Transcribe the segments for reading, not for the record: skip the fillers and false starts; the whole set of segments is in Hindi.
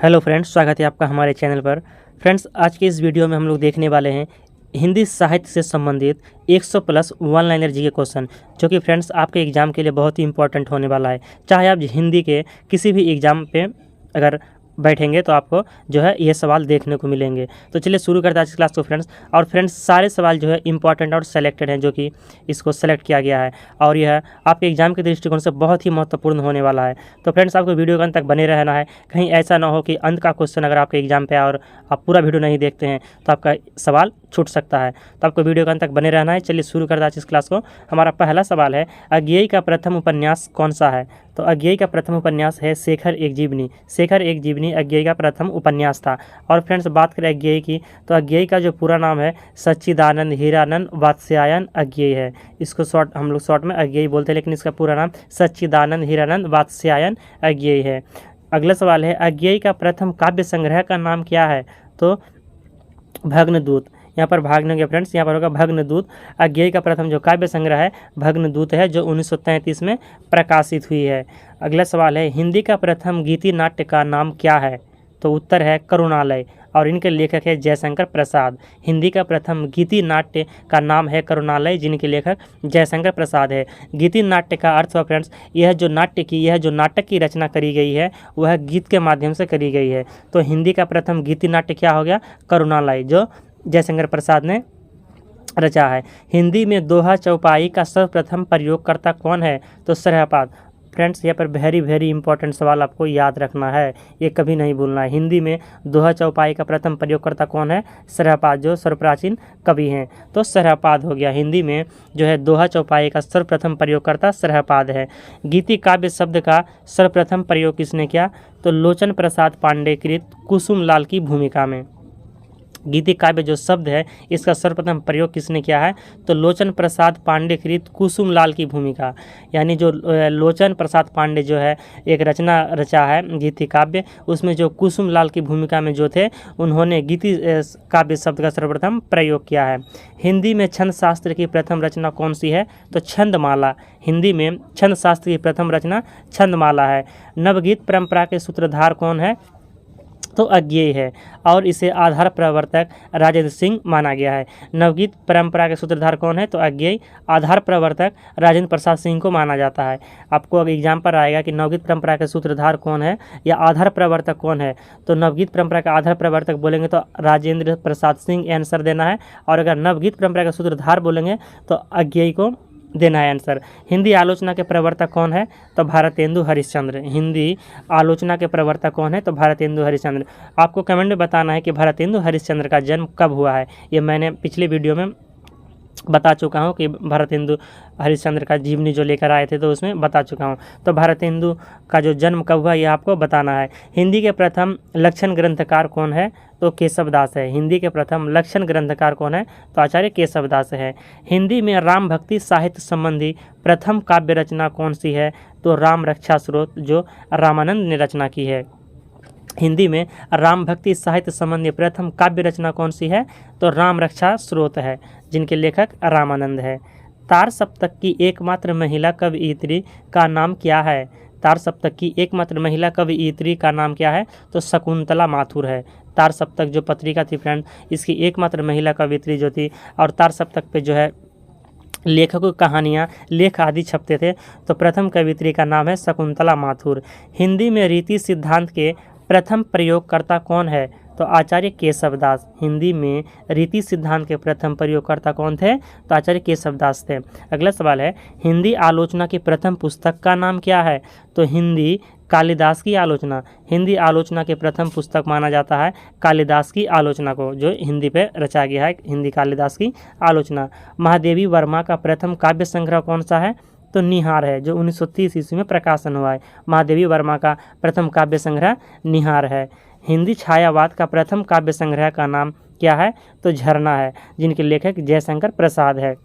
हेलो फ्रेंड्स, स्वागत है आपका हमारे चैनल पर। फ्रेंड्स, आज के इस वीडियो में हम लोग देखने वाले हैं हिंदी साहित्य से संबंधित 100 प्लस वन लाइनर जी के क्वेश्चन, जो कि फ्रेंड्स आपके एग्ज़ाम के लिए बहुत ही इंपॉर्टेंट होने वाला है। चाहे आप हिंदी के किसी भी एग्ज़ाम पे अगर बैठेंगे तो आपको जो है ये सवाल देखने को मिलेंगे। तो चलिए शुरू करते हैं आज की क्लास को फ्रेंड्स। और फ्रेंड्स, सारे सवाल जो है इंपॉर्टेंट और सेलेक्टेड हैं, जो कि इसको सेलेक्ट किया गया है और यह आपके एग्जाम के दृष्टिकोण से बहुत ही महत्वपूर्ण होने वाला है। तो फ्रेंड्स, आपको वीडियो के अंत तक बने रहना है। कहीं ऐसा ना हो कि अंत का क्वेश्चन अगर आपके एग्जाम पे और आप पूरा वीडियो नहीं देखते हैं तो आपका सवाल छूट सकता है। तो आपको वीडियो के अंत तक बने रहना है। चलिए शुरू करते हैं आज इस क्लास को। हमारा पहला सवाल है, अज्ञेय का प्रथम उपन्यास कौन सा है? तो अज्ञेय का प्रथम उपन्यास है शेखर एक जीवनी। शेखर एक जीवनी अज्ञेय का प्रथम उपन्यास था। और फ्रेंड्स, बात करें अज्ञेय की, तो अज्ञेय का जो पूरा नाम है सच्चिदानंद हीरानंद वात्स्यायन अज्ञेय है। इसको हम लोग शॉर्ट में अज्ञेय बोलते हैं, लेकिन इसका पूरा नाम सच्चिदानंद हीरानंद वात्स्यायन अज्ञेय है। अगला सवाल है, अज्ञेय का प्रथम काव्य संग्रह का नाम क्या है? तो भग्नदूत। यहाँ पर भाग नहीं होगा फ्रेंड्स, यहाँ पर होगा भग्नदूत। अज्ञेय का प्रथम जो काव्य संग्रह है भग्नदूत है, जो 1933 में प्रकाशित हुई है। अगला सवाल है, हिंदी का प्रथम गीति नाट्य का नाम क्या है? तो उत्तर है करुणालय, और इनके लेखक है जयशंकर प्रसाद। हिंदी का प्रथम गीति नाट्य का नाम है करुणालय, जिनके लेखक जयशंकर प्रसाद है। गीति नाट्य का अर्थ हुआ फ्रेंड्स, यह जो नाटक की रचना करी गई है वह गीत के माध्यम से करी गई है। तो हिंदी का प्रथम गीति नाट्य क्या हो गया? करुणालय, जो जयशंकर प्रसाद ने रचा है। हिंदी में दोहा चौपाई का सर्वप्रथम प्रयोगकर्ता कौन है? तो सरहपाद। फ्रेंड्स, यहाँ पर वेरी इंपॉर्टेंट सवाल आपको याद रखना है, ये कभी नहीं भूलना है। हिंदी में दोहा चौपाई का प्रथम प्रयोगकर्ता कौन है? सरहपाद, जो सर्वप्राचीन कवि हैं। तो सरहपाद हो गया। हिंदी में जो है दोहा चौपाई का सर्वप्रथम प्रयोगकर्ता सरहपाद है। गीति काव्य शब्द का सर्वप्रथम प्रयोग किसने किया? तो लोचन प्रसाद पांडे कृत कुसुम लाल की भूमिका में। गीति काव्य जो शब्द है इसका सर्वप्रथम प्रयोग किसने किया है? तो लोचन प्रसाद पांडे कृत कुसुम लाल की भूमिका, यानी जो लोचन प्रसाद पांडे जो है एक रचना रचा है गीति काव्य, उसमें जो कुसुम लाल की भूमिका में जो थे उन्होंने गीति काव्य शब्द का सर्वप्रथम प्रयोग किया है। हिंदी में छंद शास्त्र की प्रथम रचना कौन सी है? तो छंदमाला। हिंदी में छंद शास्त्र की प्रथम रचना छंदमाला है। नवगीत परंपरा के सूत्रधार कौन है? तो अज्ञेय है, और इसे आधार प्रवर्तक राजेंद्र सिंह माना गया है। नवगीत परंपरा के सूत्रधार कौन है? तो अज्ञेय। आधार प्रवर्तक राजेंद्र प्रसाद सिंह को माना जाता है। आपको अगर एग्जाम पर आएगा कि नवगीत परंपरा के सूत्रधार कौन है या आधार प्रवर्तक कौन है, तो नवगीत परंपरा का आधार प्रवर्तक बोलेंगे तो राजेंद्र प्रसाद सिंह आंसर देना है, और अगर नवगीत परंपरा का सूत्रधार बोलेंगे तो अज्ञेय को देना है आंसर। हिंदी आलोचना के प्रवर्तक कौन है? तो भारतेंदु हरिश्चंद्र। हिंदी आलोचना के प्रवर्तक कौन है? तो भारतेंदु हरिश्चंद्र। आपको कमेंट में बताना है कि भारतेंदु हरिश्चंद्र का जन्म कब हुआ है। ये मैंने पिछले वीडियो में बता चुका हूँ कि भारतेंदु हरिश्चंद्र का जीवनी जो लेकर आए थे तो उसमें बता चुका हूँ। तो भारतेंदु का जो जन्म कब हुआ ये आपको बताना है। हिंदी के प्रथम लक्षण ग्रंथकार कौन है? तो केशवदास है। हिंदी के प्रथम लक्षण ग्रंथकार कौन है? तो आचार्य केशवदास है। हिंदी में राम भक्ति साहित्य संबंधी प्रथम काव्य रचना कौन सी है? तो राम रक्षा स्रोत, जो रामानंद ने रचना की है। हिंदी में राम भक्ति साहित्य संबंधी प्रथम काव्य रचना कौन सी है? तो राम रक्षा स्रोत है, जिनके लेखक रामानंद है। तार सप्तक की एकमात्र महिला कवयित्री का नाम क्या है? तार सप्तक की एकमात्र महिला कवयित्री का नाम क्या है? तो शकुंतला माथुर है। तार सप्तक जो पत्रिका थी फ्रेंड, इसकी एकमात्र महिला कवयित्री जो थी, और तार सप्तक पे जो है लेखकों की कहानियाँ लेख आदि छपते थे, तो प्रथम कवयित्री का नाम है शकुंतला माथुर। हिंदी में रीति सिद्धांत के प्रथम प्रयोगकर्ता कौन है? तो आचार्य केशवदास। हिंदी में रीति सिद्धांत के प्रथम प्रयोगकर्ता कौन थे? तो आचार्य केशवदास थे। अगला सवाल है, हिंदी आलोचना की प्रथम पुस्तक का नाम क्या है? तो हिंदी कालिदास की आलोचना। हिंदी आलोचना के प्रथम पुस्तक माना जाता है कालिदास की आलोचना को, जो हिंदी पे रचा गया है, हिंदी कालिदास की आलोचना। महादेवी वर्मा का प्रथम काव्य संग्रह कौन सा है? तो निहार है, जो 1930 ईस्वी में प्रकाशन हुआ है। महादेवी वर्मा का प्रथम काव्य संग्रह निहार है। हिंदी छायावाद का प्रथम काव्य संग्रह का नाम क्या है? तो झरना है, जिनके लेखक जयशंकर प्रसाद है।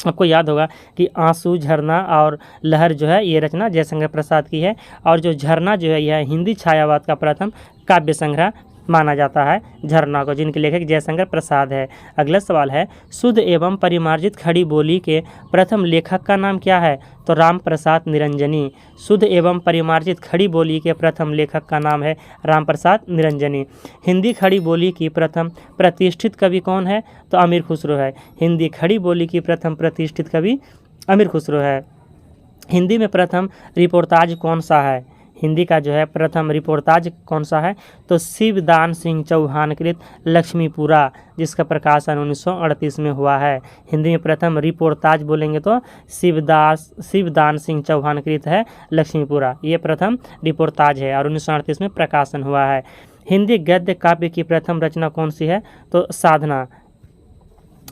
आपको याद होगा कि आंसू, झरना और लहर जो है ये रचना जयशंकर प्रसाद की है, और जो झरना जो है यह हिंदी छायावाद का प्रथम काव्य संग्रह माना जाता है झरना को, जिनके लेखक जयशंकर प्रसाद है। अगला सवाल है, शुद्ध एवं परिमार्जित खड़ी बोली के प्रथम लेखक का नाम क्या है? तो राम प्रसाद निरंजनी। शुद्ध एवं परिमार्जित खड़ी बोली के प्रथम लेखक का नाम है राम प्रसाद निरंजनी। हिंदी खड़ी बोली की प्रथम प्रतिष्ठित कवि कौन है? तो अमीर खुसरो है। हिंदी खड़ी बोली की प्रथम प्रतिष्ठित कवि अमीर खुसरो है। हिंदी में प्रथम रिपोर्ताज कौन सा है? हिंदी का जो है प्रथम रिपोर्ताज कौन सा है? तो शिवदान सिंह चौहान कृत लक्ष्मीपुरा, जिसका प्रकाशन 1938 में हुआ है। हिंदी में प्रथम रिपोर्ताज बोलेंगे तो शिवदान सिंह चौहान कृत है लक्ष्मीपुरा, ये प्रथम रिपोर्ताज है और 1938 में प्रकाशन हुआ है। हिंदी गद्य काव्य की प्रथम रचना कौन सी है? तो साधना।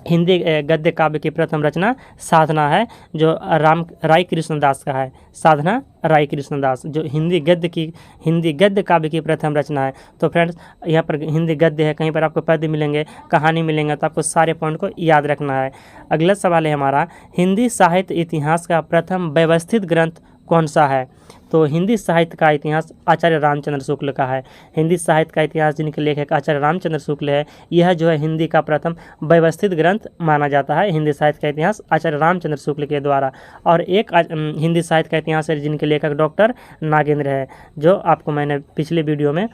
हिंदी गद्य काव्य की प्रथम रचना साधना है, जो राय कृष्णदास का है। साधना राय कृष्णदास जो हिंदी गद्य काव्य की प्रथम रचना है। तो फ्रेंड्स यहाँ पर हिंदी गद्य है, कहीं पर आपको पद्य मिलेंगे, कहानी मिलेंगे, तो आपको सारे पॉइंट को याद रखना है। अगला सवाल है हमारा, हिंदी साहित्य इतिहास का प्रथम व्यवस्थित ग्रंथ कौन सा है? तो हिंदी साहित्य का इतिहास आचार्य रामचंद्र शुक्ल का है। हिंदी साहित्य का इतिहास जिनके लेखक आचार्य रामचंद्र शुक्ल है, यह जो है हिंदी का प्रथम व्यवस्थित ग्रंथ माना जाता है। हिंदी साहित्य का इतिहास आचार्य रामचंद्र शुक्ल के द्वारा। और एक हिंदी साहित्य का इतिहास है जिनके लेखक डॉक्टर नागेंद्र है, जो आपको मैंने पिछले वीडियो में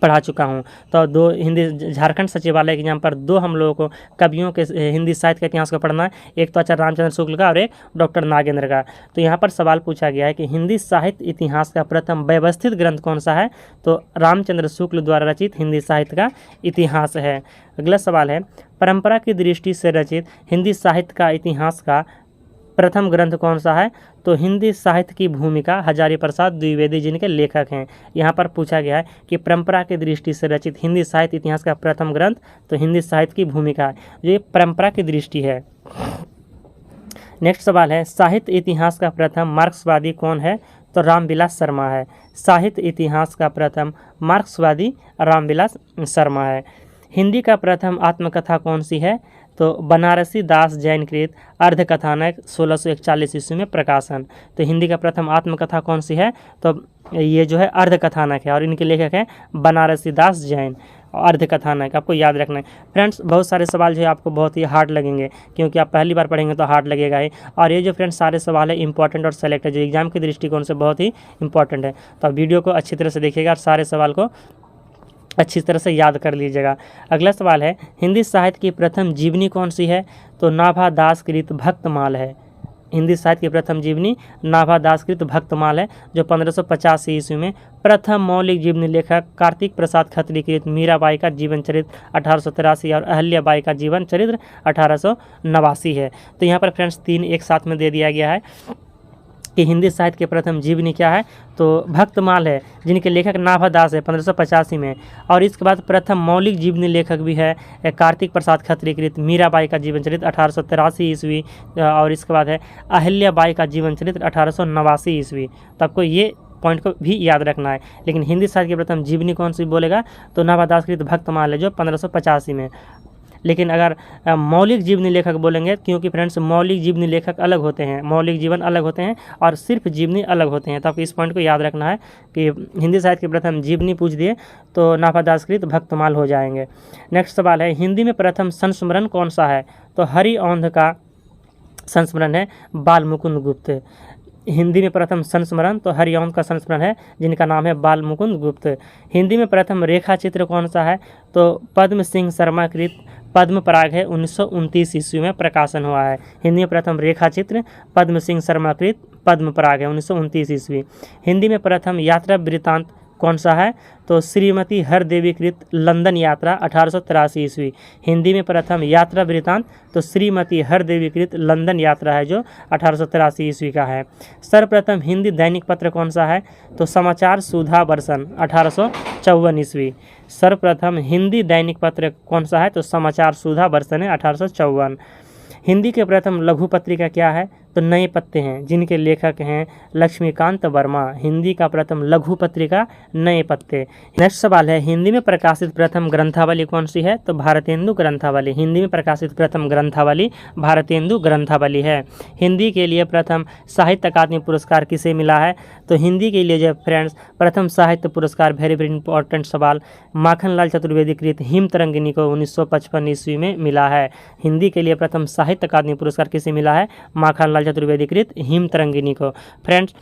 पढ़ा चुका हूँ। तो दो हिंदी झारखंड सचिवालय के एग्जाम पर दो हम लोगों को कवियों के हिंदी साहित्य के इतिहास को पढ़ना है, एक तो आचार्य रामचंद्र शुक्ल का और एक डॉक्टर नागेंद्र का। तो यहाँ पर सवाल पूछा गया है कि हिंदी साहित्य इतिहास का प्रथम व्यवस्थित ग्रंथ कौन सा है? तो रामचंद्र शुक्ल द्वारा रचित हिंदी साहित्य का इतिहास है। अगला सवाल है, परंपरा की दृष्टि से रचित हिंदी साहित्य का इतिहास का प्रथम ग्रंथ कौन सा है? तो हिंदी साहित्य की भूमिका हजारी प्रसाद द्विवेदी जिनके लेखक हैं। यहाँ पर पूछा गया है कि परंपरा की दृष्टि से रचित हिंदी साहित्य इतिहास का प्रथम ग्रंथ, तो हिंदी साहित्य की भूमिका है, ये परंपरा की दृष्टि है। नेक्स्ट सवाल है, साहित्य इतिहास का प्रथम मार्क्सवादी कौन है? तो रामविलास शर्मा है। साहित्य इतिहास का प्रथम मार्क्सवादी रामविलास शर्मा है। हिंदी का प्रथम आत्मकथा कौन सी है? तो बनारसी दास जैन कृत अर्धकथानक 1641 ईस्वी में प्रकाशन। तो हिंदी का प्रथम आत्मकथा कौन सी है? तो ये जो है अर्धकथानक है और इनके लेखक हैं बनारसी दास जैन। अर्धकथानक आपको याद रखना है। फ्रेंड्स बहुत सारे सवाल जो है आपको बहुत ही हार्ड लगेंगे, क्योंकि आप पहली बार पढ़ेंगे तो हार्ड लगेगा ही। और ये जो फ्रेंड्स सारे सवाल है इंपॉर्टेंट और सेलेक्ट है, जो एग्जाम के दृष्टिकोण से बहुत ही इंपॉर्टेंट है। तो आप वीडियो को अच्छी तरह से देखिएगा और सारे सवाल को अच्छी तरह से याद कर लीजिएगा। अगला सवाल है, हिंदी साहित्य की प्रथम जीवनी कौन सी है? तो नाभा दास कृत भक्तमाल है। हिंदी साहित्य की प्रथम जीवनी नाभा दास कृत भक्तमाल है, जो 1585 ईस्वी में। प्रथम मौलिक जीवनी लेखक कार्तिक प्रसाद खत्री कृत मीराबाई का जीवन चरित्र 1883 और अहल्याबाई का जीवन चरित्र 1889 है। तो यहाँ पर फ्रेंड्स तीन एक साथ में दे दिया गया है कि हिंदी साहित्य के प्रथम जीवनी क्या है? तो भक्तमाल है, जिनके लेखक नाभा दास है 1585 में। और इसके बाद प्रथम मौलिक जीवनी लेखक भी है कार्तिक प्रसाद खत्री कृत मीराबाई का जीवन चरित्र 1883 ईस्वी। और इसके बाद है अहल्याबाई का जीवन चरित्र 1889 ईस्वी। तो आपको ये पॉइंट को भी याद रखना है। लेकिन हिंदी साहित्य की प्रथम जीवनी कौन सी बोलेगा? तो नाभा दास कृत भक्तमाल है, जो 1585 में। लेकिन अगर मौलिक जीवनी लेखक बोलेंगे, क्योंकि फ्रेंड्स मौलिक जीवनी लेखक अलग होते हैं, मौलिक जीवन अलग होते हैं और सिर्फ जीवनी अलग होते हैं। तो आपको इस पॉइंट को याद रखना है कि हिंदी साहित्य की प्रथम जीवनी पूछ दिए तो नाभा दास कृत भक्तमाल हो जाएंगे। नेक्स्ट सवाल है, हिंदी में प्रथम संस्मरण कौन सा है? तो हरि औंध का संस्मरण है बाल मुकुंद गुप्त। हिंदी में प्रथम संस्मरण तो हरिऔंध का संस्मरण है, जिनका नाम है बाल मुकुंद गुप्त। हिंदी में प्रथम रेखा चित्र कौन सा है? तो पद्म सिंह शर्मा कृत पद्म पराग है, 1929 ईस्वी में प्रकाशन हुआ है। हिंदी में प्रथम रेखा चित्र पद्म सिंह शर्मा कृत पद्म पराग है, 1929 ईस्वी। हिंदी में प्रथम यात्रा वृत्तांत कौन सा है? तो श्रीमती हरदेवी कृत लंदन यात्रा 1883 ईस्वी। हिंदी में प्रथम यात्रा वृत्तांत तो श्रीमती हरदेवी कृत लंदन यात्रा है, जो 1883 ईस्वी का है। सर्वप्रथम हिंदी दैनिक पत्र कौन सा है? तो समाचार सुधा वर्षन 1854 ईस्वी। सर्वप्रथम हिंदी दैनिक पत्र कौन सा है? तो समाचार सुधा वर्षन है 1854। हिंदी के प्रथम लघु पत्रिका क्या है? तो नए पत्ते हैं, जिनके लेखक हैं लक्ष्मीकांत वर्मा। हिंदी का प्रथम लघु पत्रिका नए पत्ते। नेक्स्ट सवाल है, हिंदी में प्रकाशित प्रथम ग्रंथावली कौन सी है? तो भारतेंदु ग्रंथावली। हिंदी में प्रकाशित प्रथम ग्रंथावली भारतेंदु ग्रंथावली है। हिंदी के लिए प्रथम साहित्य अकादमी पुरस्कार किसे मिला है? तो हिंदी के लिए जो फ्रेंड्स प्रथम साहित्य पुरस्कार, वेरी वेरी इंपॉर्टेंट सवाल, माखनलाल चतुर्वेदी कृत हिम तरंगिनी को 1955 ईस्वी में मिला है। हिंदी के लिए प्रथम साहित्य अकादमी पुरस्कार किसे मिला है? माखनलाल चतुर्वेदी कृत हिम तरंगिनी को। फ्रेंड्स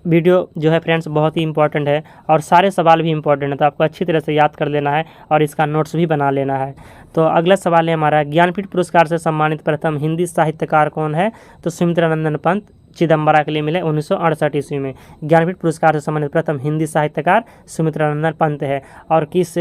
वीडियो जो है फ्रेंड्स बहुत ही इंपॉर्टेंट है और सारे सवाल भी इंपॉर्टेंट है, तो आपको अच्छी तरह से याद कर लेना है और इसका नोट्स भी बना लेना है। तो अगला सवाल है हमारा, ज्ञानपीठ पुरस्कार से सम्मानित प्रथम हिंदी साहित्यकार कौन है? तो सुमित्रानंदन पंत चिदम्बरा के लिए मिले 1968 ईस्वी में। ज्ञानपीठ पुरस्कार से सम्मानित प्रथम हिंदी साहित्यकार सुमित्रानंदन पंत है। और किस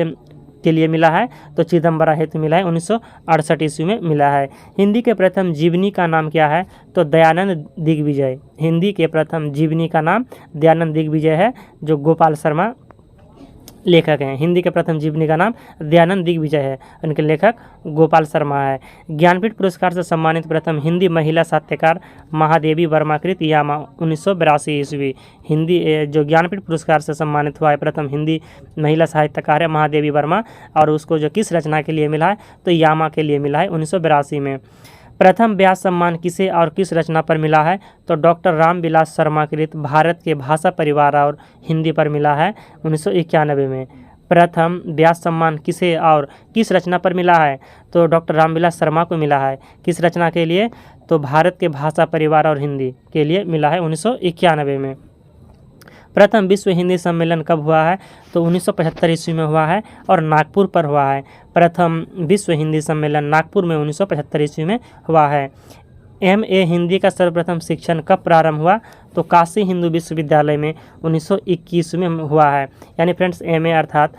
के लिए मिला है? तो चिदम्बरा हेतु मिला है, 1968 ईस्वी में मिला है। हिंदी के प्रथम जीवनी का नाम क्या है? तो दयानंद दिग्विजय। हिंदी के प्रथम जीवनी का नाम दयानंद दिग्विजय है, जो गोपाल शर्मा लेखक हैं। हिंदी के प्रथम जीवनी का नाम दयानंद दिग्विजय है, उनके लेखक गोपाल शर्मा है। ज्ञानपीठ पुरस्कार से सम्मानित प्रथम हिंदी महिला साहित्यकार महादेवी वर्मा कृत यामा 1982 ईस्वी। हिंदी जो ज्ञानपीठ पुरस्कार से सम्मानित हुआ है प्रथम हिंदी महिला साहित्यकार है महादेवी वर्मा, और उसको जो किस रचना के लिए मिला है? तो यामा के लिए मिला है 1982 में। प्रथम व्यास सम्मान किसे और किस रचना पर मिला है? तो डॉक्टर रामविलास शर्मा कृत भारत के भाषा परिवार और हिंदी पर मिला है 1991 में। प्रथम व्यास सम्मान किसे और किस रचना पर मिला है? तो डॉक्टर रामविलास शर्मा को मिला है। किस रचना के लिए? तो भारत के भाषा परिवार और हिंदी के लिए मिला है 1991 में। प्रथम विश्व हिंदी सम्मेलन कब हुआ है? तो 1975 ईस्वी में हुआ है और नागपुर पर हुआ है। प्रथम विश्व हिंदी सम्मेलन नागपुर में 1975 ईस्वी में हुआ है। MA हिंदी का सर्वप्रथम शिक्षण कब प्रारंभ हुआ? तो काशी हिंदू विश्वविद्यालय में 1921 में हुआ है। यानी फ्रेंड्स MA अर्थात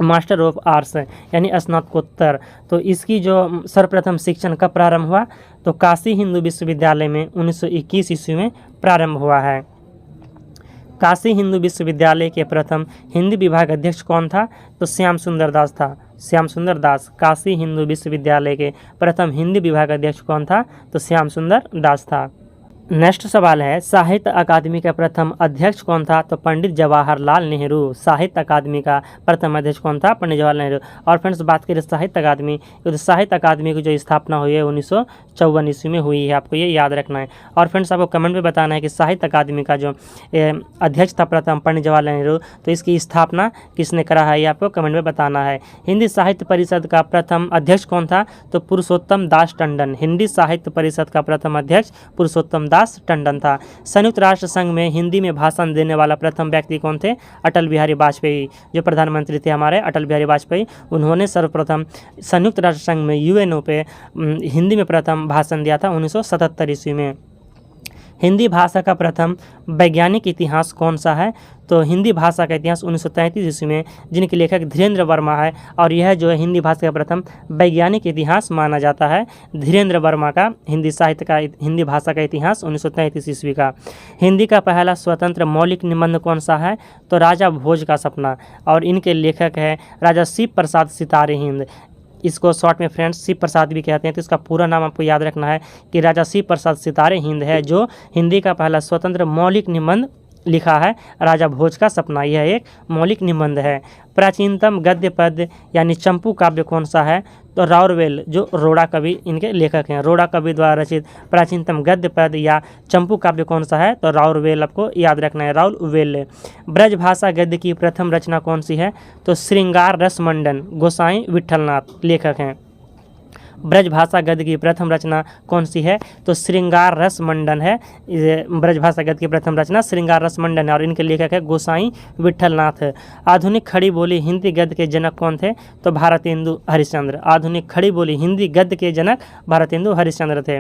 मास्टर ऑफ आर्ट्स यानी स्नातकोत्तर, तो इसकी जो सर्वप्रथम शिक्षण कब प्रारंभ हुआ? तो काशी हिंदू विश्वविद्यालय में 1921 ईस्वी में प्रारंभ हुआ है। काशी हिंदू विश्वविद्यालय के प्रथम हिंदी विभाग अध्यक्ष कौन था? तो श्याम सुंदर दास था। श्याम सुंदर दास। काशी हिंदू विश्वविद्यालय के प्रथम हिंदी विभाग अध्यक्ष कौन था? तो श्याम सुंदर दास था। नेक्स्ट सवाल है, साहित्य अकादमी का प्रथम अध्यक्ष कौन था? तो पंडित जवाहरलाल नेहरू। साहित्य अकादमी का प्रथम अध्यक्ष कौन था? पंडित जवाहरलाल नेहरू। और फ्रेंड्स बात करें साहित्य अकादमी, तो साहित्य अकादमी की जो स्थापना हुई है 1954 ईस्वी में हुई है, आपको ये याद रखना है। और फ्रेंड्स आपको कमेंट में बताना है कि साहित्य अकादमी का जो अध्यक्ष था प्रथम पंडित जवाहरलाल नेहरू, तो इसकी स्थापना किसने करा है, ये आपको कमेंट में बताना है। हिंदी साहित्य परिषद का प्रथम अध्यक्ष कौन था? तो पुरुषोत्तम दास टंडन। हिंदी साहित्य परिषद का प्रथम अध्यक्ष पुरुषोत्तम दास टंडन था। संयुक्त राष्ट्र संघ में हिंदी में भाषण देने वाला प्रथम व्यक्ति कौन थे? अटल बिहारी वाजपेयी। जो प्रधानमंत्री थे हमारे अटल बिहारी वाजपेयी, उन्होंने सर्वप्रथम संयुक्त राष्ट्र संघ में UNO पे हिंदी में प्रथम भाषण दिया था 1977 ईस्वी में। हिंदी भाषा का प्रथम वैज्ञानिक इतिहास कौन सा है? तो हिंदी भाषा का इतिहास 1933 ईस्वी में, जिनके लेखक धीरेन्द्र वर्मा है, और यह जो है हिंदी भाषा का प्रथम वैज्ञानिक इतिहास माना जाता है धीरेन्द्र वर्मा का हिंदी भाषा का इतिहास 1933 ईस्वी का। हिंदी का पहला स्वतंत्र मौलिक निबंध कौन सा है? तो राजा भोज का सपना, और इनके लेखक है राजा शिव प्रसाद सितारे हिंद। इसको शॉर्ट में फ्रेंड्स शिव प्रसाद भी कहते हैं, तो इसका पूरा नाम आपको याद रखना है कि राजा शिव प्रसाद सितारे हिंद है, जो हिंदी का पहला स्वतंत्र मौलिक निबंध लिखा है राजा भोज का सपना। यह एक मौलिक निबंध है। प्राचीनतम गद्य पद यानी चंपू काव्य कौन सा है? तो राउरवेल, जो रोड़ा कवि इनके लेखक हैं, रोड़ा कवि द्वारा रचित प्राचीनतम गद्य पद या चंपू काव्य कौन सा है? तो राउरवेल आपको याद रखना है, राउरवेल। ब्रजभाषा गद्य की प्रथम रचना कौन सी है? तो श्रृंगार रस मंडन, गोसाई विठलनाथ लेखक हैं। ब्रजभाषा गद्य की प्रथम रचना कौन सी है? तो श्रृंगार रस मंडन है। ब्रजभाषा गद्य की प्रथम रचना श्रृंगार रस मंडन है, और इनके लेखक है गोसाई विठलनाथ। आधुनिक खड़ी बोली हिंदी गद्य के जनक कौन थे? तो भारतेंदु हरिश्चंद्र। आधुनिक खड़ी बोली हिंदी गद्य के जनक भारतेंदु हरिश्चंद्र थे।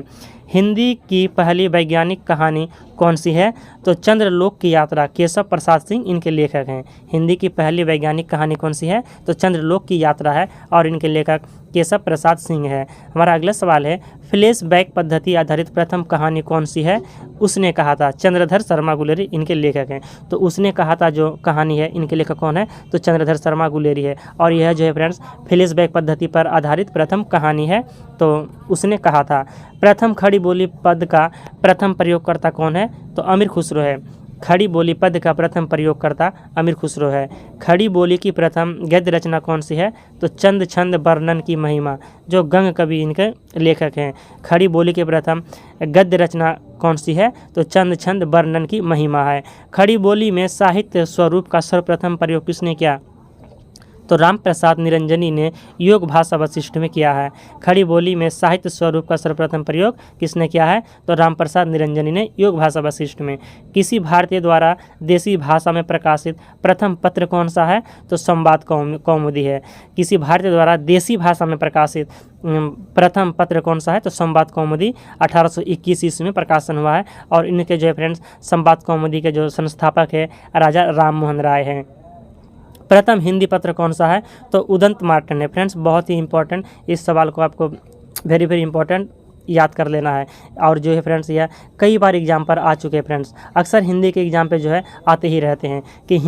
हिंदी की पहली वैज्ञानिक कहानी कौन सी है? तो चंद्रलोक की यात्रा, केशव प्रसाद सिंह इनके लेखक हैं। हिंदी की पहली वैज्ञानिक कहानी कौन सी है? तो चंद्रलोक की यात्रा है, और इनके लेखक केशव प्रसाद सिंह है। हमारा अगला सवाल है, फ्लैशबैक पद्धति आधारित प्रथम कहानी कौन सी है? उसने कहा था, चंद्रधर शर्मा गुलेरी इनके लेखक हैं। तो उसने कहा था जो कहानी है, इनके लेखक कौन है? तो चंद्रधर शर्मा गुलेरी है, और यह जो है फ्रेंड्स फ्लैशबैक पद्धति पर आधारित प्रथम कहानी है। तो उसने कहा था। प्रथम खड़ी बोली पद का प्रथम प्रयोगकर्ता कौन है? तो अमीर खुसरो है। खड़ी बोली पद का प्रथम प्रयोगकर्ता अमीर खुसरो है। खड़ी बोली की प्रथम गद्य रचना कौन सी है? तो चंद छंद वर्णन की महिमा, जो गंग कवि इनके लेखक हैं। खड़ी बोली के प्रथम गद्य रचना कौन सी है? तो चंद छंद वर्णन की महिमा है। खड़ी बोली में साहित्य स्वरूप का सर्वप्रथम प्रयोग किसने किया? तो राम प्रसाद निरंजनी ने योग भाषा वशिष्ठ में किया है। खड़ी बोली में साहित्य स्वरूप का सर्वप्रथम प्रयोग किसने किया है? तो राम प्रसाद निरंजनी ने योग भाषा वशिष्ठ में। किसी भारतीय द्वारा देसी भाषा में प्रकाशित प्रथम पत्र कौन सा है? तो संवाद कौमुदी है। किसी भारतीय द्वारा देसी भाषा में प्रकाशित प्रथम पत्र कौन सा है? तो संवाद कौमुदी 1821 ईस्वी में प्रकाशन हुआ है। और इनके जो है फ्रेंड्स संवाद कौमुदी के जो संस्थापक है राजा राम मोहन राय हैं। प्रथम हिंदी पत्र कौन सा है? तो उदंत मार्तंड है। फ्रेंड्स बहुत ही इंपॉर्टेंट, इस सवाल को आपको वेरी वेरी इंपॉर्टेंट याद कर लेना है। और जो है फ्रेंड्स यह कई बार एग्जाम पर आ चुके हैं फ्रेंड्स, अक्सर हिंदी के एग्जाम पे जो है आते ही रहते हैं कि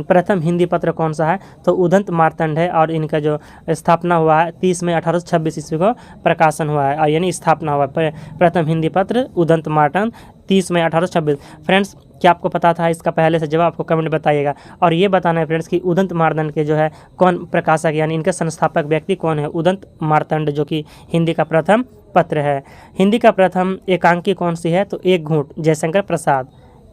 प्रथम हिंदी पत्र कौन सा है? तो उदंत मार्तंड है। और इनका जो स्थापना हुआ है 30 मई 1826 ईस्वी को प्रकाशन हुआ है, यानी स्थापना हुआ है। प्रथम हिंदी पत्र उदंत मार्तंड 30 मई 1826। फ्रेंड्स क्या आपको पता था इसका पहले से जवाब? आपको कमेंट बताइएगा। और ये बताना है फ्रेंड्स कि उदंत मार्तंड के जो है कौन प्रकाशक यानी इनके संस्थापक व्यक्ति कौन है? उदंत मार्तंड, जो कि हिंदी का प्रथम पत्र है। हिंदी का प्रथम एकांकी कौन सी है? तो एक घूंट, जयशंकर प्रसाद।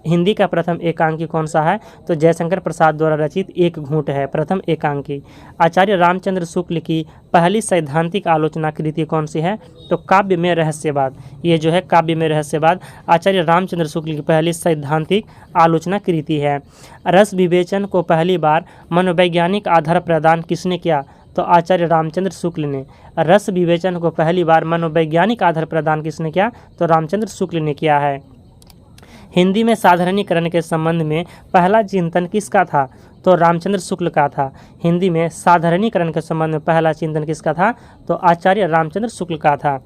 हिंदी का प्रथम एकांकी कौन सा है? तो जयशंकर प्रसाद द्वारा रचित एक घूंट है प्रथम एकांकी। आचार्य रामचंद्र शुक्ल की पहली सैद्धांतिक आलोचना कृति कौन सी है? तो काव्य में रहस्यवाद। ये जो है काव्य में रहस्यवाद आचार्य रामचंद्र शुक्ल की पहली सैद्धांतिक आलोचना कृति है। रस विवेचन को पहली बार मनोवैज्ञानिक आधार प्रदान किसने किया? तो आचार्य रामचंद्र शुक्ल ने। रस विवेचन को पहली बार मनोवैज्ञानिक आधार प्रदान किसने किया? तो रामचंद्र शुक्ल ने किया है। हिंदी में साधारणीकरण के संबंध में पहला चिंतन किसका था? तो रामचंद्र शुक्ल का था। हिंदी में साधारणीकरण के संबंध में पहला चिंतन किसका था? तो आचार्य रामचंद्र शुक्ल का था।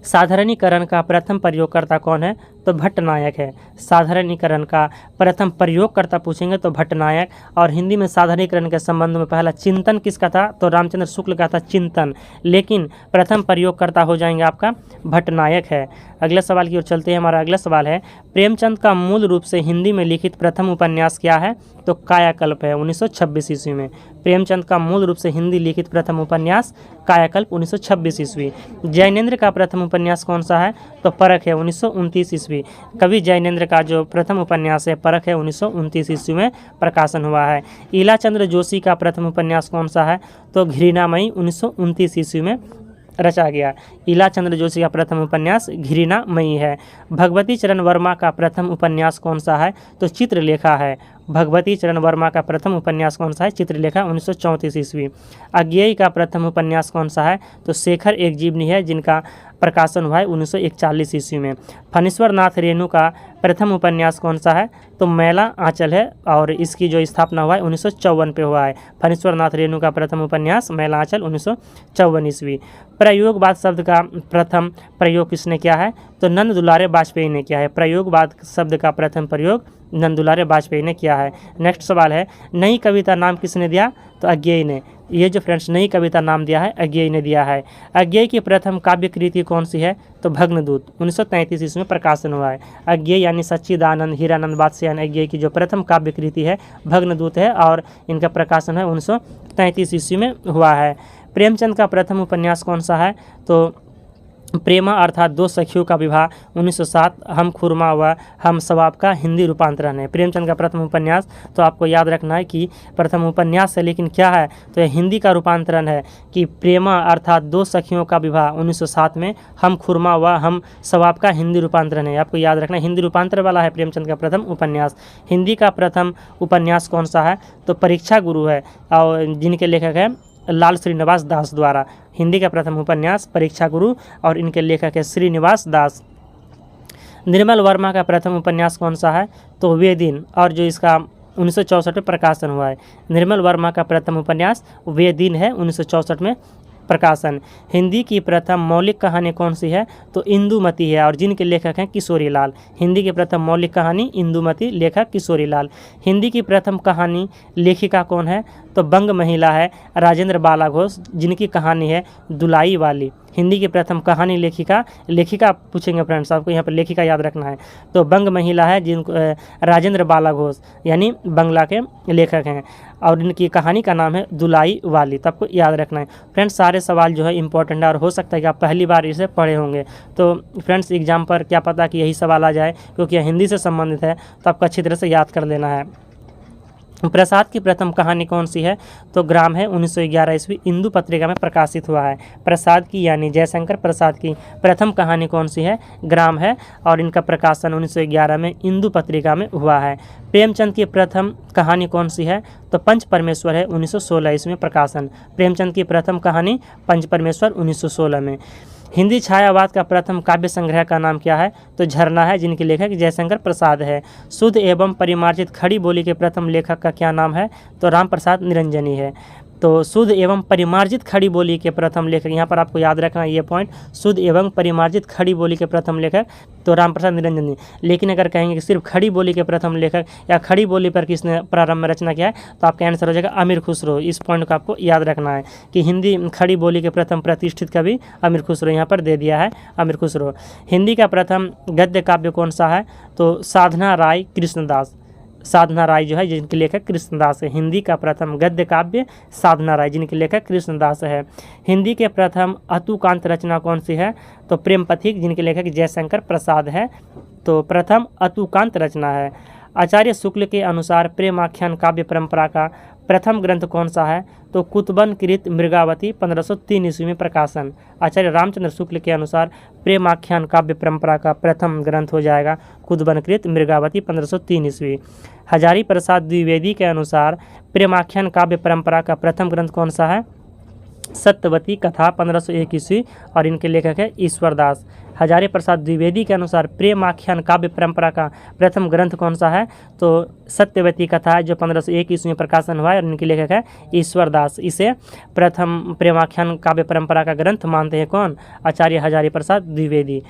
साधारणीकरण का प्रथम प्रयोगकर्ता कौन है? तो भट्टनायक है। साधारणीकरण का प्रथम प्रयोगकर्ता पूछेंगे तो भट्टनायक। और हिंदी में साधारणीकरण के संबंध में पहला चिंतन किसका था? तो रामचंद्र शुक्ल का था चिंतन, लेकिन प्रथम प्रयोगकर्ता हो जाएंगे आपका भट्टनायक है। अगले सवाल की ओर चलते हैं। हमारा अगला सवाल है, प्रेमचंद का मूल रूप से हिंदी में लिखित प्रथम उपन्यास क्या है? तो कायाकल्प है 1926 ईस्वी में। प्रेमचंद का मूल रूप से हिंदी लिखित प्रथम उपन्यास कायाकल्प 1926 ईस्वी। जैनेंद्र का प्रथम उपन्यास कौन सा है? तो परख है 1929 ईस्वी। कवि जैनेंद्र का जो प्रथम उपन्यास है परख है 1929 ईस्वी में प्रकाशन हुआ है। ईलाचंद्र जोशी का प्रथम उपन्यास कौन सा है? तो घृणामयी 1929 ईस्वी में रचा गया। ईलाचंद्र जोशी का प्रथम उपन्यास घृणामयी है। भगवती चरण वर्मा का प्रथम उपन्यास कौन सा है? तो चित्रलेखा है। भगवती चरण वर्मा का प्रथम उपन्यास कौन सा है? चित्रलेखा 1934 ईस्वी। अज्ञेय का प्रथम उपन्यास कौन सा है? तो शेखर एक जीवनी है, जिनका प्रकाशन हुआ है 1941 ईस्वी में। फणीश्वर नाथ रेणु का प्रथम उपन्यास कौन सा है? तो मैला आंचल है, और इसकी जो स्थापना हुआ है 1954 पे हुआ है। फणीश्वर नाथ रेणु का प्रथम उपन्यास मैला आंचल 1954 ईस्वी। प्रयोगवाद शब्द का प्रथम प्रयोग किसने किया है? तो नंद दुलारे वाजपेयी ने किया है। प्रयोगवाद शब्द का प्रथम प्रयोग नंद दुलारे वाजपेयी ने किया है। नेक्स्ट सवाल है, नई कविता नाम किसने दिया? तो अज्ञेय ने। ये जो फ्रेंड्स नई कविता नाम दिया है अज्ञेय ने दिया है। अज्ञेय की प्रथम काव्य कृति कौन सी है? तो भग्नदूत 1933 ईस्वी में प्रकाशन हुआ है। अज्ञेय यानी सच्चिदानंद हीरानंद बादशाह अज्ञेय की जो प्रथम काव्य कृति है भग्नदूत है, और इनका प्रकाशन है 1933 ईस्वी में हुआ है। प्रेमचंद का प्रथम उपन्यास कौन सा है? तो प्रेमा अर्थात दो सखियों का विवाह 1907। हम खुरमा व हम सवाब का हिंदी रूपांतरण है। प्रेमचंद का प्रथम उपन्यास, तो आपको याद रखना है कि प्रथम उपन्यास है, लेकिन क्या है? तो यह हिंदी का रूपांतरण है कि प्रेमा अर्थात दो सखियों का विवाह 1907 में। हम खुरमा व हम सवाब का हिंदी रूपांतरण है। आपको याद रखना हिंदी रूपांतरण वाला है प्रेमचंद का प्रथम उपन्यास। हिंदी का प्रथम उपन्यास कौन सा है? तो परीक्षा गुरु है, और जिनके लेखक हैं लाल श्रीनिवास दास द्वारा। हिंदी का प्रथम उपन्यास परीक्षा गुरु, और इनके लेखक है श्रीनिवास दास। निर्मल वर्मा का प्रथम उपन्यास कौन सा है? तो वे दिन, और जो इसका 1964 में प्रकाशन हुआ है। निर्मल वर्मा का प्रथम उपन्यास वे दिन है 1964 में प्रकाशन। हिंदी की प्रथम मौलिक कहानी कौन सी है? तो इंदुमती है, और जिनके लेखक हैं किशोरी लाल। हिंदी की प्रथम मौलिक कहानी इंदुमती, लेखक किशोरी लाल। हिंदी की प्रथम कहानी लेखिका कौन है? तो बंग महिला है राजेंद्र बाला घोष, जिनकी कहानी है दुलाई वाली। हिंदी की प्रथम कहानी लेखिका, लेखिका पूछेंगे फ्रेंड्स, आपको यहाँ पर लेखिका याद रखना है। तो बंग महिला है जिनको राजेंद्र बाला घोष यानी बंगला के लेखक हैं, और इनकी कहानी का नाम है दुलाई वाली। तो आपको याद रखना है फ्रेंड्स, सारे सवाल जो है इंपॉर्टेंट है और हो सकता है कि आप पहली बार इसे पढ़े होंगे। तो फ्रेंड्स एग्जाम पर क्या पता कि यही सवाल आ जाए, क्योंकि यह हिंदी से संबंधित है, तो आपको अच्छी तरह से याद कर लेना है। प्रसाद की प्रथम कहानी कौन सी है? तो ग्राम है, 1911 ईस्वी इंदु पत्रिका में प्रकाशित हुआ है। प्रसाद की यानी जयशंकर प्रसाद की प्रथम कहानी कौन सी है? ग्राम है, और इनका प्रकाशन 1911 में इंदु पत्रिका में हुआ है। प्रेमचंद की प्रथम कहानी कौन सी है? तो पंच परमेश्वर है, 1916 ईस्वी में प्रकाशन। प्रेमचंद की प्रथम कहानी पंच परमेश्वर 1916 में। हिंदी छायावाद का प्रथम काव्य संग्रह का नाम क्या है? तो झरना है, जिनके लेखक जयशंकर प्रसाद है। शुद्ध एवं परिमार्जित खड़ी बोली के प्रथम लेखक का क्या नाम है? तो राम प्रसाद निरंजनी है। तो शुद्ध एवं परिमार्जित खड़ी बोली के प्रथम लेखक, यहाँ पर आपको याद रखना ये पॉइंट, शुद्ध एवं परिमार्जित खड़ी बोली के प्रथम लेखक तो राम प्रसाद निरंजनी। लेकिन अगर कहेंगे कि सिर्फ खड़ी बोली के प्रथम लेखक या खड़ी बोली पर किसने प्रारंभ में रचना किया है, तो आपका आंसर हो जाएगा अमीर खुसरो। इस पॉइंट को आपको याद रखना है कि हिंदी खड़ी बोली के प्रथम प्रतिष्ठित कवि अमीर खुसरो, यहाँ पर दे दिया है अमीर खुसरो। हिंदी का प्रथम गद्य काव्य कौन सा है? तो साधना राय कृष्णदास। साधना राय जो है जिनके लेखक कृष्णदास है। हिंदी का प्रथम गद्य काव्य साधना राय, जिनके लेखक कृष्णदास है। हिंदी के प्रथम अतुकांत रचना कौन सी है? तो प्रेम पथिक, जिनके लेखक जयशंकर प्रसाद है। तो प्रथम अतुकांत रचना है। आचार्य शुक्ल के अनुसार प्रेमाख्यान काव्य परंपरा का प्रथम ग्रंथ कौन सा है? तो कुतुबन कृत मृगावती 1503 ईस्वी में प्रकाशन। आचार्य रामचंद्र शुक्ल के अनुसार प्रेमाख्यान काव्य परंपरा का प्रथम ग्रंथ हो जाएगा कुतुबन कृत मृगावती 1503 ईस्वी। हजारी प्रसाद द्विवेदी के अनुसार प्रेमाख्यान काव्य परंपरा का प्रथम ग्रंथ कौन सा है? सत्यवती कथा 1501 ईस्वी, और इनके लेखक है ईश्वरदास। हजारी प्रसाद द्विवेदी के अनुसार प्रेमाख्यान काव्य परंपरा का प्रथम ग्रंथ कौन सा है? तो सत्यवती कथा, जो 1501 ईस्वी में प्रकाशन हुआ है, और इनके लेखक है ईश्वरदास। इसे प्रथम प्रेमाख्यान काव्य परंपरा का ग्रंथ मानते हैं कौन? आचार्य हजारी प्रसाद द्विवेदी।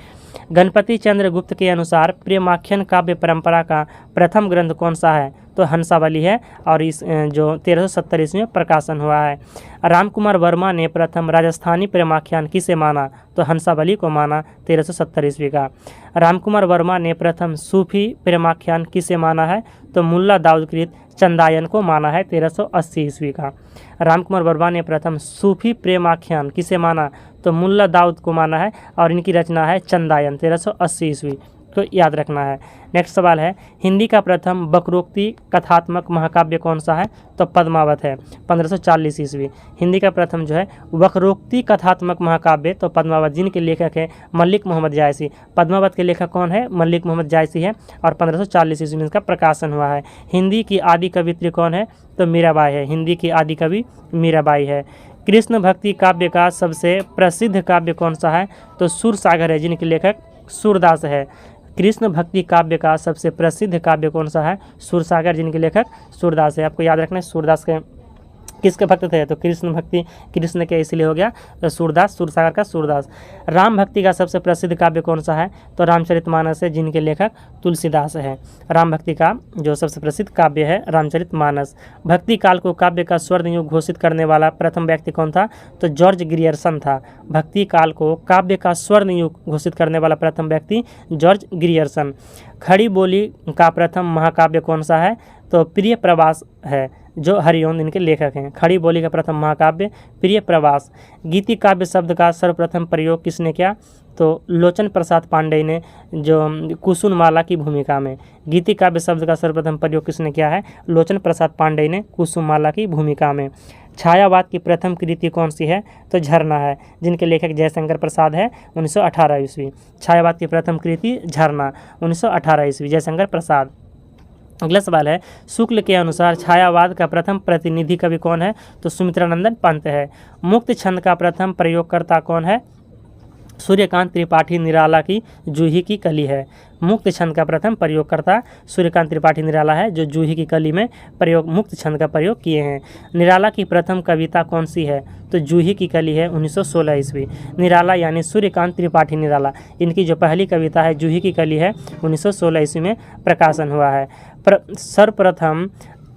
गणपति चंद्र गुप्त के अनुसार प्रेमाख्यान काव्य परंपरा का प्रथम ग्रंथ कौन सा है? तो हंसावली है, और इस जो 1370 ईस्वी में प्रकाशन हुआ है। रामकुमार वर्मा ने प्रथम राजस्थानी प्रेमाख्यान किसे माना? तो हंसावली को माना 1370 ईस्वी का। रामकुमार वर्मा ने प्रथम सूफी प्रेमाख्यान किसे माना है? तो मुल्ला दाऊदकृत चंदायन को माना है 1380 ईस्वी का। रामकुमार वर्मा ने प्रथम सूफी प्रेमाख्यान किसे माना? तो मुल्ला दाऊद को माना है, और इनकी रचना है चंदायन 1380 ईस्वी, तो याद रखना है। नेक्स्ट सवाल है, हिंदी का प्रथम वक्रोक्ति कथात्मक महाकाव्य कौन सा है? तो पद्मावत है, 1540 ईस्वी। हिंदी का प्रथम जो है वक्रोक्ति कथात्मक महाकाव्य तो पद्मावत, जिनके लेखक है मलिक मोहम्मद जायसी। पद्मावत के लेखक कौन है? मलिक मोहम्मद जायसी है, और 1540 ईस्वी में इसका प्रकाशन हुआ है। हिंदी की आदि कवित्री कौन है? तो मीराबाई है। हिंदी की आदि कवि मीराबाई है। कृष्ण भक्ति काव्य का सबसे प्रसिद्ध काव्य कौन सा है? तो सूरसागर है, जिनके लेखक सूरदास है। कृष्ण भक्ति काव्य का सबसे प्रसिद्ध काव्य कौन सा है? सूरसागर, जिनके लेखक सूरदास है। आपको याद रखना है सूरदास के किसके भक्त थे? तो कृष्ण भक्ति, कृष्ण के इसलिए हो गया तो सूरदास, सूरसागर का सूरदास। राम भक्ति का सबसे प्रसिद्ध काव्य कौन सा है? तो रामचरितमानस है, जिनके लेखक तुलसीदास है। राम भक्ति का जो सबसे प्रसिद्ध काव्य है रामचरितमानस। भक्ति काल को काव्य का स्वर्ण युग घोषित करने वाला प्रथम व्यक्ति कौन था? तो जॉर्ज ग्रियर्सन था। भक्ति काल को काव्य का स्वर्ण युग घोषित करने वाला प्रथम व्यक्ति जॉर्ज ग्रियर्सन। खड़ी बोली का प्रथम महाकाव्य कौन सा है? तो प्रिय प्रवास है, जो हरिओम इनके लेखक हैं। खड़ी बोली का प्रथम महाकाव्य प्रिय प्रवास। गीति काव्य शब्द का सर्वप्रथम प्रयोग किसने किया? तो लोचन प्रसाद पांडे ने, जो कुसुममाला की भूमिका में। गीति काव्य शब्द का सर्वप्रथम प्रयोग किसने किया है? लोचन प्रसाद पांडे ने कुसुममाला की भूमिका में। छायावाद की प्रथम कृति कौन सी है? तो झरना है, जिनके लेखक जयशंकर प्रसाद है, 1918 ईस्वी। छायावाद की प्रथम कृति झरना, 1918 ईस्वी, जयशंकर प्रसाद। अगला सवाल है, शुक्ल के अनुसार छायावाद का प्रथम प्रतिनिधि कवि कौन है? तो सुमित्रानंदन पंत है। मुक्त छंद का प्रथम प्रयोगकर्ता कौन है? सूर्यकांत त्रिपाठी निराला की जूही की कली है। मुक्त छंद का प्रथम प्रयोगकर्ता सूर्यकांत त्रिपाठी निराला है, जो जूही की कली में मुक्त छंद का प्रयोग किए हैं। निराला की प्रथम कविता कौन सी है? तो जूही की कली है, 1916 ईस्वी। निराला यानी सूर्यकांत त्रिपाठी निराला, इनकी जो पहली कविता है जूही की कली है, 1916 ईस्वी में प्रकाशन हुआ है। सर्वप्रथम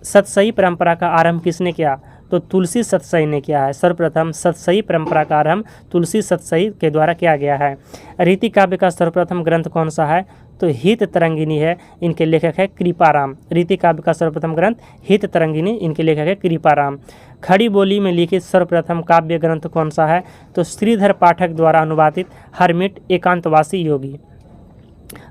सतसई परंपरा का आरंभ किसने किया? तो तुलसी सतसई ने किया है। सर्वप्रथम सतसई परंपरा का आरंभ तुलसी सतसई के द्वारा किया गया है। रीति काव्य का सर्वप्रथम ग्रंथ कौन सा है? तो हित तरंगिनी है, इनके लेखक है कृपाराम। रीति काव्य का सर्वप्रथम ग्रंथ हित तरंगिनी, इनके लेखक है कृपाराम। खड़ी बोली में लिखित सर्वप्रथम काव्य ग्रंथ कौन सा है? तो श्रीधर पाठक द्वारा अनुवादित हरमिट एकांतवासी योगी।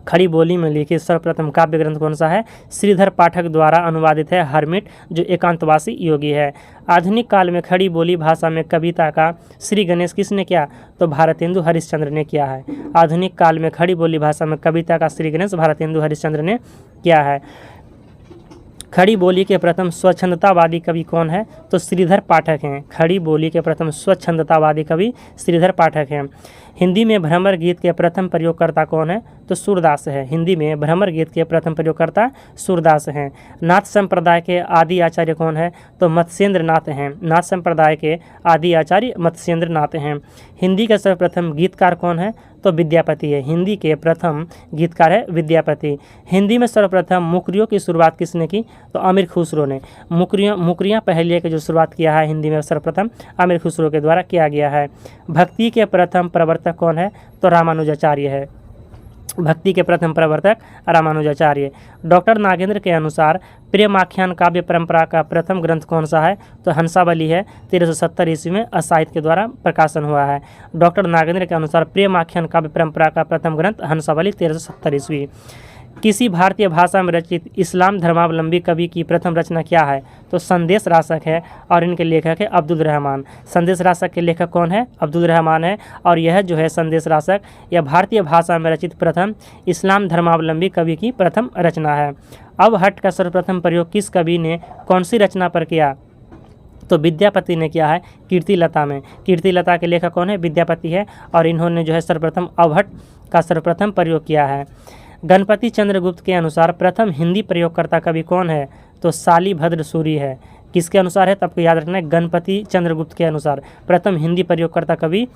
खड़ी बोली में लिखित सर्वप्रथम काव्य ग्रंथ कौन सा है? श्रीधर पाठक द्वारा अनुवादित है हरमिट, जो एकांतवासी योगी है। आधुनिक काल में खड़ी बोली भाषा में कविता का श्री गणेश किसने किया? तो भारतेंदु हरिश्चंद्र ने किया है। आधुनिक काल में खड़ी बोली भाषा में कविता का श्री गणेश भारतेंदु हरिश्चंद्र ने किया है। खड़ी बोली के प्रथम स्वच्छंदतावादी कवि कौन है? तो श्रीधर पाठक हैं। खड़ी बोली के प्रथम स्वच्छंदतावादी कवि श्रीधर पाठक हैं। हिंदी में भ्रमर गीत के प्रथम प्रयोगकर्ता कौन है? तो सूरदास है। हिंदी में भ्रमर गीत के प्रथम प्रयोगकर्ता सूरदास हैं। नाथ संप्रदाय के आदि आचार्य कौन है? तो मत्स्येंद्र नाथ हैं। नाथ संप्रदाय के आदि आचार्य मत्स्येंद्र नाथ हैं। हिंदी का सर्वप्रथम गीतकार कौन है? तो विद्यापति है। हिंदी के प्रथम गीतकार है विद्यापति। हिंदी में सर्वप्रथम मुकरियों की शुरुआत किसने की? तो अमीर खुसरो ने। मुकरियाँ पहलिए की जो शुरुआत किया है हिंदी में सर्वप्रथम अमीर खुसरो के द्वारा किया गया है। भक्ति के प्रथम प्रवर्तक कौन है? तो रामानुजाचार्य है। भक्ति के प्रथम प्रवर्तक रामानुजाचार्य। डॉक्टर नागेंद्र के अनुसार प्रेमाख्यान काव्य परंपरा का प्रथम ग्रंथ कौन सा है? तो हंसावली है। 1370 ईस्वी में असाहित के द्वारा प्रकाशन हुआ है। डॉक्टर नागेंद्र के अनुसार प्रेमाख्यान काव्य परंपरा का प्रथम ग्रंथ हंसावली 1370 ईस्वी। किसी भारतीय भाषा में रचित इस्लाम धर्मावलंबी कवि की प्रथम रचना क्या है? तो संदेश रासक है, और इनके लेखक है अब्दुल रहमान। संदेश रासक के लेखक कौन है? अब्दुल रहमान है। और यह जो है संदेश रासक, यह भारतीय भाषा में रचित प्रथम इस्लाम धर्मावलंबी कवि की प्रथम रचना है। अब हट का सर्वप्रथम प्रयोग किस कवि ने कौन सी रचना पर किया? तो विद्यापति ने किया है कीर्तिलता में। कीर्तिलता के लेखक कौन है? विद्यापति है। और इन्होंने जो है सर्वप्रथम अवहट का सर्वप्रथम प्रयोग किया है। गणपति चंद्रगुप्त के अनुसार प्रथम हिंदी प्रयोगकर्ता कवि कौन है? तो शालिभद्र सूरी है। किसके अनुसार है? तो आपको याद रखना है, गणपति चंद्रगुप्त के अनुसार प्रथम हिंदी प्रयोगकर्ता कवि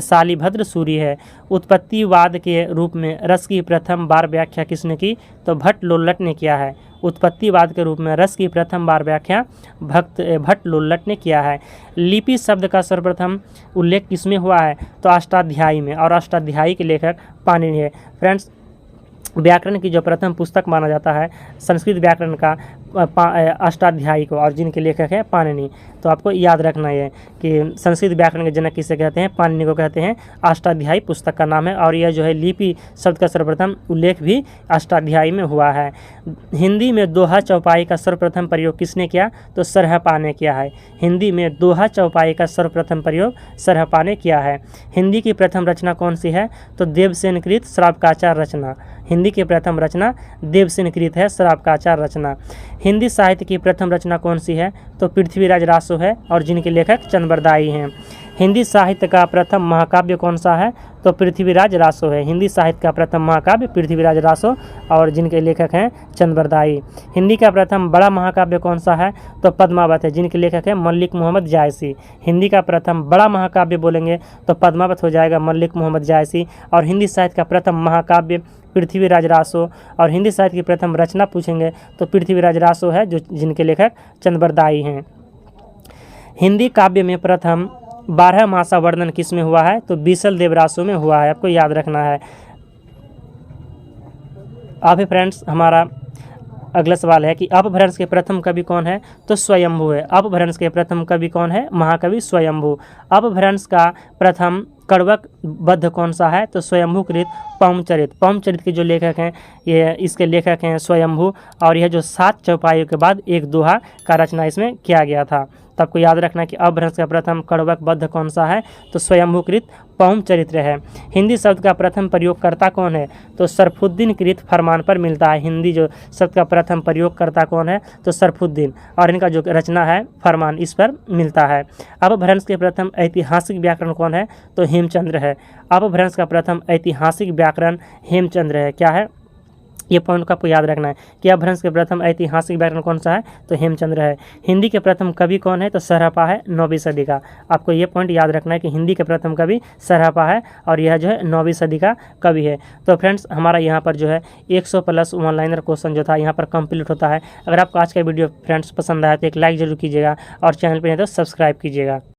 शालिभद्र सूरी है। उत्पत्तिवाद के रूप में रस की प्रथम बार व्याख्या किसने की? तो भट्ट लोल्लट ने किया है। उत्पत्तिवाद के रूप में रस की प्रथम बार व्याख्या भट्ट लोल्लट ने किया है। लिपि शब्द का सर्वप्रथम उल्लेख किसमें हुआ है? तो अष्टाध्यायी में, और अष्टाध्यायी के लेखक पाणिनि है। फ्रेंड्स, व्याकरण की जो प्रथम पुस्तक माना जाता है संस्कृत व्याकरण का अष्टाध्यायी को, और जिनके लेखक हैं पाणिनि। तो आपको याद रखना है कि संस्कृत व्याकरण के जनक किसे कहते हैं? पाणिनि को कहते हैं। अष्टाध्यायी पुस्तक का नाम है। और यह जो है लिपि शब्द का सर्वप्रथम उल्लेख भी अष्टाध्यायी में हुआ है। हिंदी में दोहा चौपाई का सर्वप्रथम प्रयोग किसने किया? तो सरहपा ने किया है। हिंदी में दोहा चौपाई का सर्वप्रथम प्रयोग सरहपा ने किया है। हिंदी की प्रथम रचना कौन सी है? तो देवसेनकृत श्रावकाचार रचना। हिंदी की प्रथम रचना देवसेनकृत है श्रावकाचार रचना। हिंदी साहित्य की प्रथम रचना कौन सी है? तो पृथ्वीराज रासो है, और जिनके लेखक चंद्रबरदाई हैं। हिंदी साहित्य का प्रथम महाकाव्य कौन सा है? तो पृथ्वीराज रासो है। हिंदी साहित्य का प्रथम महाकाव्य पृथ्वीराज रासो, और जिनके लेखक हैं चंद्रबरदाई। हिंदी का प्रथम बड़ा महाकाव्य कौन सा है? तो पद्मावत है, जिनके लेखक हैं मल्लिक मोहम्मद जायसी। हिंदी का प्रथम बड़ा महाकाव्य बोलेंगे तो पद्मावत हो जाएगा, मल्लिक मोहम्मद जायसी। और हिंदी साहित्य का प्रथम महाकाव्य पृथ्वीराज रासो। और हिंदी साहित्य की प्रथम रचना पूछेंगे तो पृथ्वीराज रासो है, जो जिनके लेखक चंद्रबरदाई हैं। हिंदी काव्य में प्रथम 12 मासा वर्णन किस में हुआ है? तो बीसल देवरासो में हुआ है। आपको याद रखना है। अभी फ्रेंड्स, हमारा अगला सवाल है कि अपभ्रंश के प्रथम कवि कौन है? तो स्वयंभू है। अपभ्रंश के प्रथम कवि कौन है? महाकवि स्वयंभू। अपभ्रंश का प्रथम कड़वक बद्ध कौन सा है? तो स्वयंभूकृत पौमचरित। पौमचरित के जो लेखक हैं, ये इसके लेखक हैं स्वयंभू। और यह जो 7 चौपाइयों के बाद एक दोहा का रचना इसमें किया गया था। तो आपको याद रखना कि अपभ्रंश का प्रथम कड़वक बद्ध कौन सा है? तो स्वयंभूकृत पौमचरित्र है। हिंदी शब्द का प्रथम प्रयोगकर्ता कौन है? तो सरफुद्दीन कृत फरमान पर मिलता है। हिंदी जो शब्द का प्रथम प्रयोगकर्ता कौन है? तो सरफुद्दीन, और इनका जो रचना है फरमान इस पर मिलता है। अपभ्रंश के प्रथम ऐतिहासिक व्याकरण कौन है? तो हेमचंद्र है। अपभ्रंश का प्रथम ऐतिहासिक व्याकरण हेमचंद्र है। क्या है? ये पॉइंट को आपको याद रखना है कि अपभ्रंश के प्रथम ऐतिहासिक व्याकरण कौन सा है, तो हेमचंद्र है। हिंदी के प्रथम कवि कौन है, तो सरहपा है 9वीं सदी का। आपको ये पॉइंट याद रखना है कि हिंदी के प्रथम कवि सरहपा है और यह जो है 9वीं सदी का कवि है। तो फ्रेंड्स हमारा यहाँ पर जो है 100+ वन लाइनर क्वेश्चन जो था यहाँ पर कंप्लीट होता है। अगर आपको आज का वीडियो फ्रेंड्स पसंद आया तो एक लाइक जरूर कीजिएगा और चैनल पर नहीं तो सब्सक्राइब कीजिएगा।